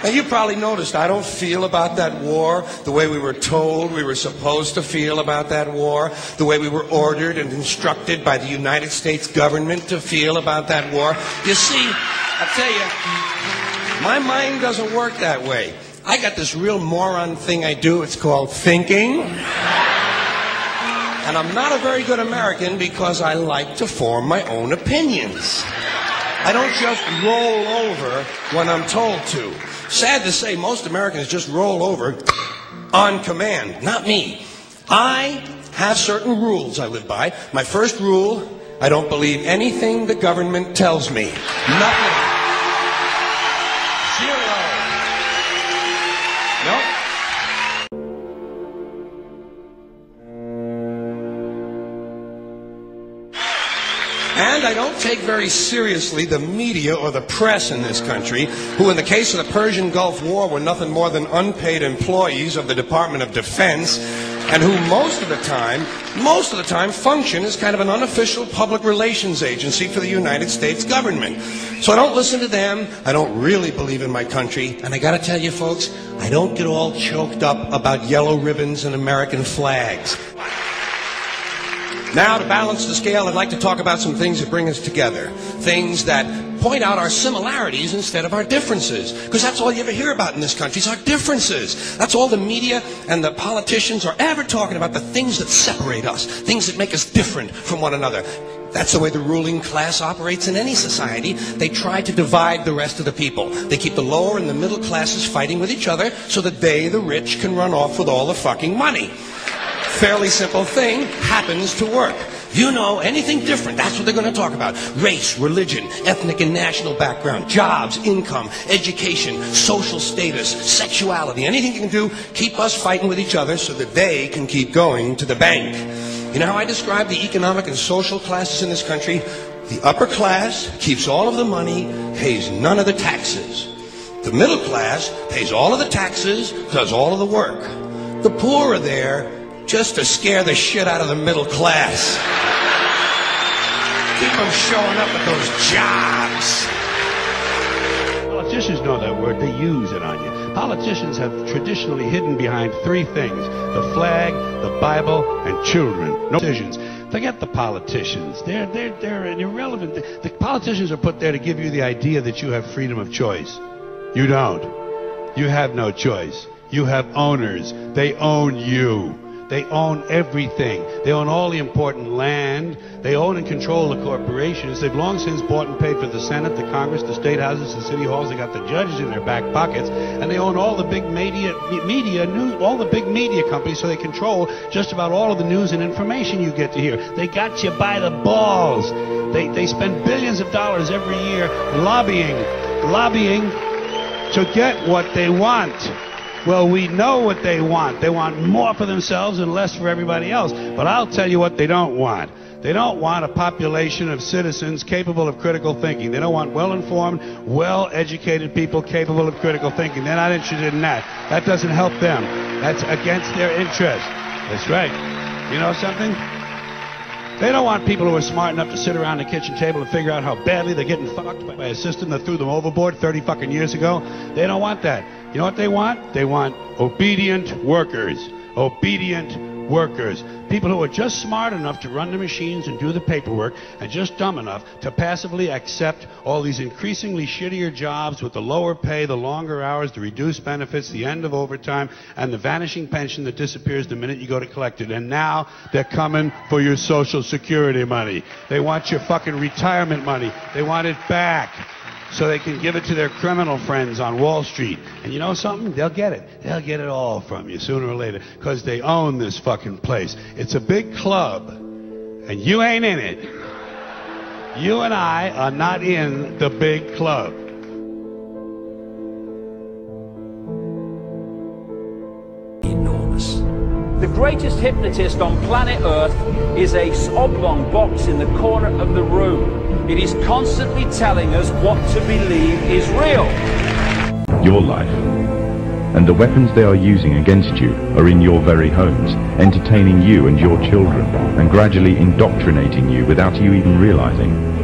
Now, you probably noticed I don't feel about that war the way we were told we were supposed to feel about that war, the way we were ordered and instructed by the United States government to feel about that war. You see, I'll tell you, my mind doesn't work that way. I got this real moron thing I do. It's called thinking. And I'm not a very good American because I like to form my own opinions. I don't just roll over when I'm told to. Sad to say, most Americans just roll over on command. Not me. I have certain rules I live by. My first rule, I don't believe anything the government tells me. Nothing. Zero. Nope. And I don't take very seriously the media or the press in this country, who in the case of the Persian Gulf War were nothing more than unpaid employees of the Department of Defense, and who most of the time function as kind of an unofficial public relations agency for the United States government. So I don't listen to them, I don't really believe in my country, and I gotta tell you folks, I don't get all choked up about yellow ribbons and American flags. Now, to balance the scale, I'd like to talk about some things that bring us together. Things that point out our similarities instead of our differences. Because that's all you ever hear about in this country is our differences. That's all the media and the politicians are ever talking about, the things that separate us, things that make us different from one another. That's the way the ruling class operates in any society. They try to divide the rest of the people. They keep the lower and the middle classes fighting with each other so that they, the rich, can run off with all the fucking money. Fairly simple thing, happens to work. You know, anything different, that's what they're going to talk about. Race, religion, ethnic and national background, jobs, income, education, social status, sexuality, anything you can do, keep us fighting with each other so that they can keep going to the bank. You know how I describe the economic and social classes in this country? The upper class keeps all of the money, pays none of the taxes. The middle class pays all of the taxes, does all of the work. The poor are there just to scare the shit out of the middle class. Keep them showing up at those jobs. Politicians know that word. They use it on you. Politicians have traditionally hidden behind three things: the flag, the Bible, and children. No decisions. Forget the politicians. They're irrelevant. The politicians are put there to give you the idea that you have freedom of choice. You don't. You have no choice. You have owners. They own you. They own everything. They own all the important land. They own and control the corporations. They've long since bought and paid for the Senate, the Congress, the state houses, the city halls. They got the judges in their back pockets, and they own all the big all the big media companies. So they control just about all of the news and information you get to hear. They got you by the balls. They spend billions of dollars every year lobbying to get what they want. Well, we know what they want. They want more for themselves and less for everybody else. But I'll tell you what they don't want. They don't want a population of citizens capable of critical thinking. They don't want well-informed, well-educated people capable of critical thinking. They're not interested in that. That doesn't help them. That's against their interest. That's right. You know something? They don't want people who are smart enough to sit around the kitchen table and figure out how badly they're getting fucked by a system that threw them overboard 30 fucking years ago. They don't want that. You know what they want? They want obedient workers. Obedient workers. People who are just smart enough to run the machines and do the paperwork, and just dumb enough to passively accept all these increasingly shittier jobs with the lower pay, the longer hours, the reduced benefits, the end of overtime, and the vanishing pension that disappears the minute you go to collect it. And now they're coming for your Social Security money. They want your fucking retirement money. They want it back, so they can give it to their criminal friends on Wall Street. And you know something? They'll get it. They'll get it all from you sooner or later, because they own this fucking place. It's a big club, and you ain't in it. You and I are not in the big club. Enormous. The greatest hypnotist on planet Earth is a oblong box in the corner of the room. It is constantly telling us what to believe is real. Your life and the weapons they are using against you are in your very homes, entertaining you and your children and gradually indoctrinating you without you even realizing.